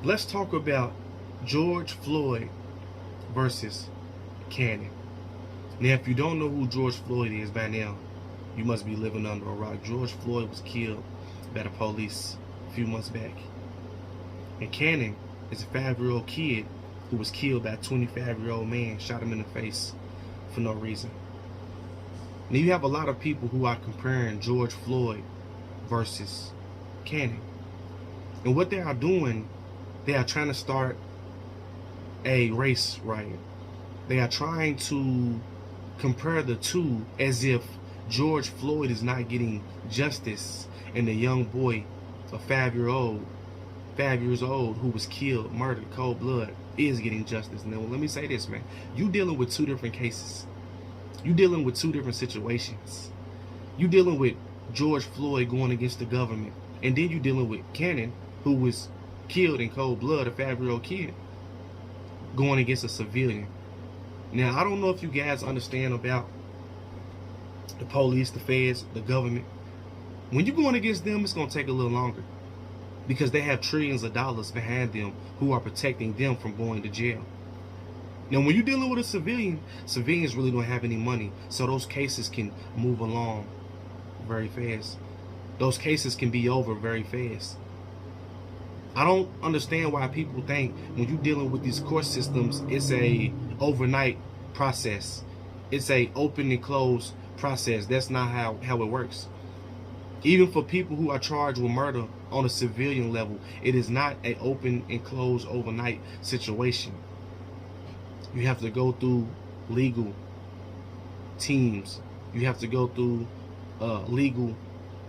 Let's talk about George Floyd versus Cannon. Now, if you don't know who George Floyd is by now, you must be living under a rock. George Floyd was killed by the police a few months back. And Cannon is a 5-year-old kid who was killed by a 25-year-old man, shot him in the face for no reason. Now, you have a lot of people who are comparing George Floyd versus Cannon. And what they are doing, they are trying to start a race riot. They are trying to compare the two as if George Floyd is not getting justice and the young boy, a 5 years old who was killed, murdered, cold blood, is getting justice. Now, let me say this, man. You dealing with two different cases. You dealing with two different situations. You dealing with George Floyd going against the government, and then you dealing with Cannon, who was killed in cold blood, a 5-year-old kid, going against a civilian. Now, I don't know if you guys understand about the police, the feds, the government. When you're going against them, it's going to take a little longer because they have trillions of dollars behind them who are protecting them from going to jail. Now, when you're dealing with a civilian, civilians really don't have any money, so those cases can move along very fast. Those cases can be over very fast. I don't understand why people think when you're dealing with these court systems, it's a overnight process. It's a open and close process. That's not how it works. Even for people who are charged with murder on a civilian level, it is not an open and closed overnight situation. You have to go through legal teams. You have to go through legal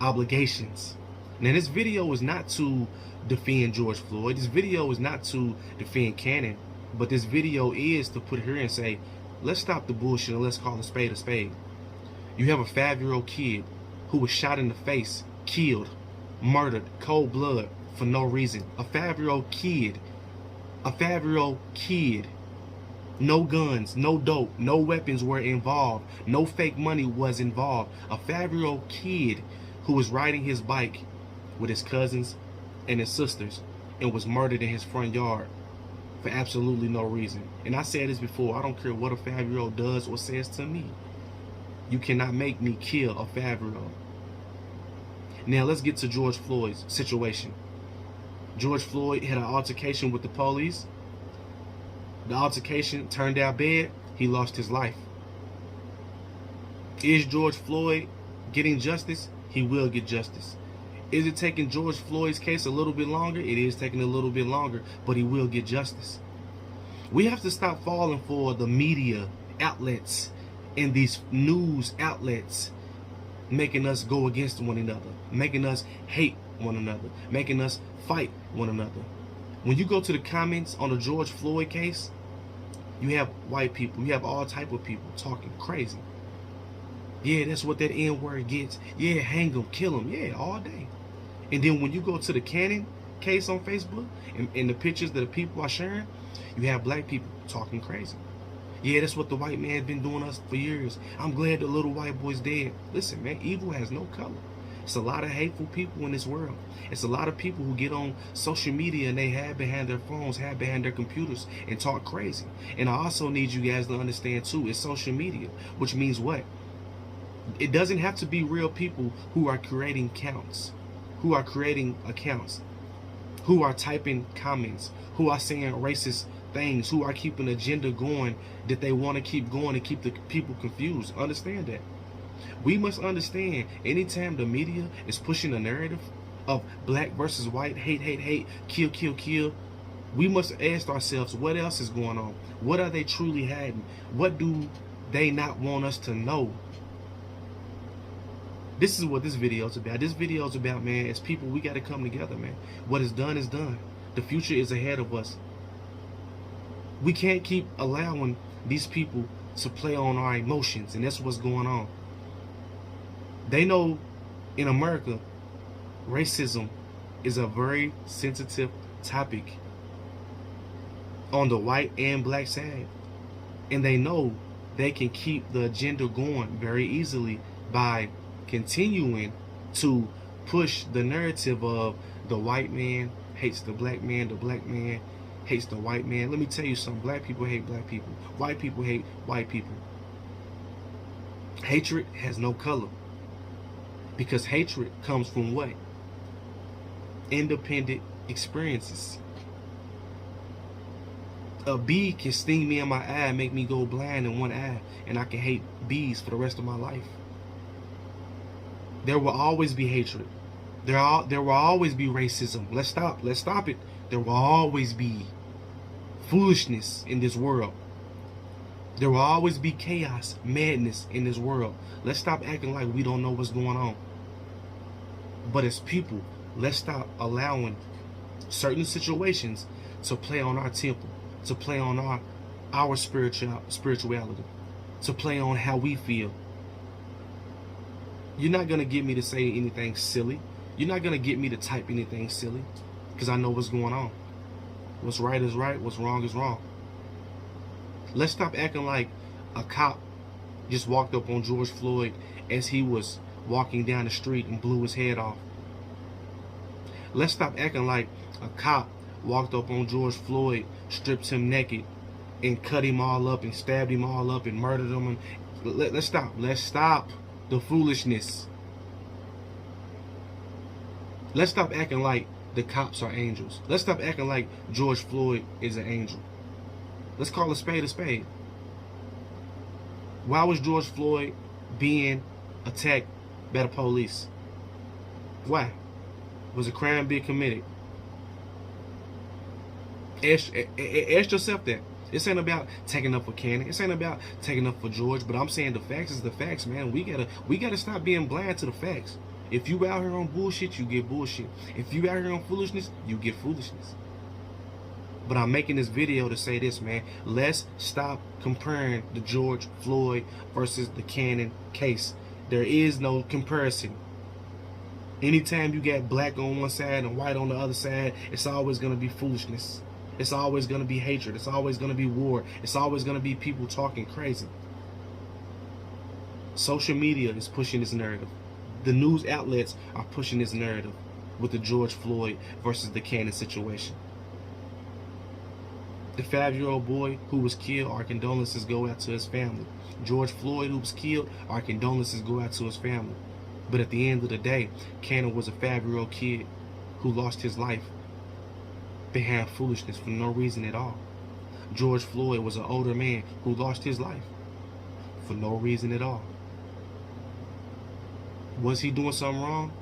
obligations. Now, this video is not to defend George Floyd. This video is not to defend Cannon. But this video is to put here and say, let's stop the bullshit and let's call a spade a spade. You have a 5-year-old kid who was shot in the face, killed, murdered, cold blood for no reason. A 5-year-old kid. A 5-year-old kid. No guns, no dope, no weapons were involved. No fake money was involved. A 5-year-old kid who was riding his bike with his cousins and his sisters and was murdered in his front yard for absolutely no reason. And I said this before, I don't care what a 5-year-old does or says to me. You cannot make me kill a 5-year-old. Now let's get to George Floyd's situation. George Floyd had an altercation with the police. The altercation turned out bad. He lost his life. Is George Floyd getting justice? He will get justice. Is it taking George Floyd's case a little bit longer? It is taking a little bit longer, but he will get justice. We have to stop falling for the media outlets and these news outlets making us go against one another, making us hate one another, making us fight one another. When you go to the comments on the George Floyd case, you have white people, you have all type of people talking crazy. Yeah, that's what that N-word gets. Yeah, hang them, kill them. Yeah, all day. And then when you go to the Cannon case on Facebook and the pictures that the people are sharing, you have black people talking crazy. Yeah, that's what the white man's been doing us for years. I'm glad the little white boy's dead. Listen, man, evil has no color. It's a lot of hateful people in this world. It's a lot of people who get on social media and they hide behind their phones, hide behind their computers and talk crazy. And I also need you guys to understand too, it's social media, which means what? It doesn't have to be real people who are creating accounts, who are typing comments, who are saying racist things, who are keeping an agenda going that they want to keep going and keep the people confused. Understand that. We must understand, anytime the media is pushing a narrative of black versus white, hate, hate, hate, kill, kill, kill, we must ask ourselves, what else is going on? What are they truly hiding? What do they not want us to know? This is what this video is about. This video is about, man, as people, we got to come together, man. What is done is done. The future is ahead of us. We can't keep allowing these people to play on our emotions, and that's what's going on. They know in America, racism is a very sensitive topic on the white and black side. And they know they can keep the agenda going very easily by continuing to push the narrative of the white man hates the black man hates the white man. Let me tell you something. Black people hate black people. White people hate white people. Hatred has no color. Because hatred comes from what? Independent experiences. A bee can sting me in my eye, make me go blind in one eye, and I can hate bees for the rest of my life. There will always be hatred. There will always be racism. Let's stop it. There will always be foolishness in this world. There will always be chaos, madness in this world. Let's stop acting like we don't know what's going on. But as people, let's stop allowing certain situations to play on our temple, to play on our spirituality, to play on how we feel. You're not going to get me to say anything silly. You're not going to get me to type anything silly, because I know what's going on. What's right is right, what's wrong is wrong. Let's stop acting like a cop just walked up on George Floyd as he was walking down the street and blew his head off. Let's stop acting like a cop walked up on George Floyd, stripped him naked, and cut him all up and stabbed him all up and murdered him. And let's stop. Let's stop the foolishness. Let's stop acting like the cops are angels. Let's stop acting like George Floyd is an angel. Let's call a spade a spade. Why was George Floyd being attacked by the police? Why? Was a crime being committed? Ask yourself that. This ain't about taking up for Cannon. This ain't about taking up for George. But I'm saying the facts is the facts, man. We gotta stop being blind to the facts. If you out here on bullshit, you get bullshit. If you out here on foolishness, you get foolishness. But I'm making this video to say this, man. Let's stop comparing the George Floyd versus the Cannon case. There is no comparison. Anytime you got black on one side and white on the other side, it's always going to be foolishness. It's always going to be hatred. It's always going to be war. It's always going to be people talking crazy. Social media is pushing this narrative. The news outlets are pushing this narrative with the George Floyd versus the Cannon situation. The 5-year-old boy who was killed, our condolences go out to his family. George Floyd, who was killed, our condolences go out to his family. But at the end of the day, Cannon was a 5-year-old kid who lost his life behind foolishness for no reason at all. George Floyd was an older man who lost his life for no reason at all. Was he doing something wrong?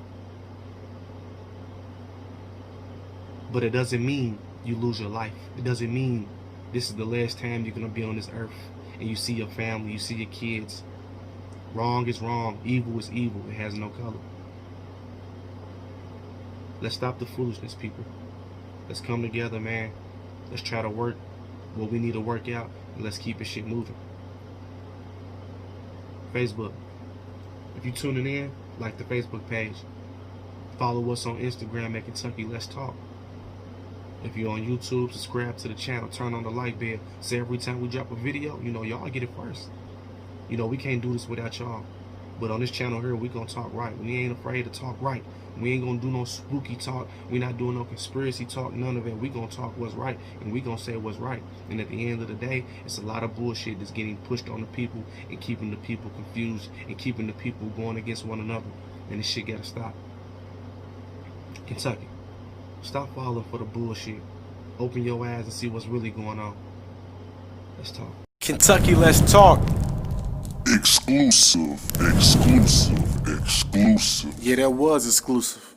But it doesn't mean you lose your life. It doesn't mean this is the last time you're going to be on this earth and you see your family, you see your kids. Wrong is wrong. Evil is evil. It has no color. Let's stop the foolishness, people. Let's come together, man. Let's try to work what we need to work out, and let's keep this shit moving. Facebook. If you're tuning in, like the Facebook page. Follow us on Instagram at Kentucky Let's Talk. If you're on YouTube, subscribe to the channel, turn on the like bell, so every time we drop a video, you know, y'all get it first. You know, we can't do this without y'all. But on this channel here, we gonna talk right. We ain't afraid to talk right. We ain't gonna do no spooky talk. We not doing no conspiracy talk, none of it. We gonna talk what's right, and we gonna say what's right. And at the end of the day, it's a lot of bullshit that's getting pushed on the people and keeping the people confused and keeping the people going against one another. And this shit gotta stop. Kentucky, stop falling for the bullshit. Open your eyes and see what's really going on. Let's talk. Kentucky Let's Talk. Exclusive. Yeah, that was exclusive.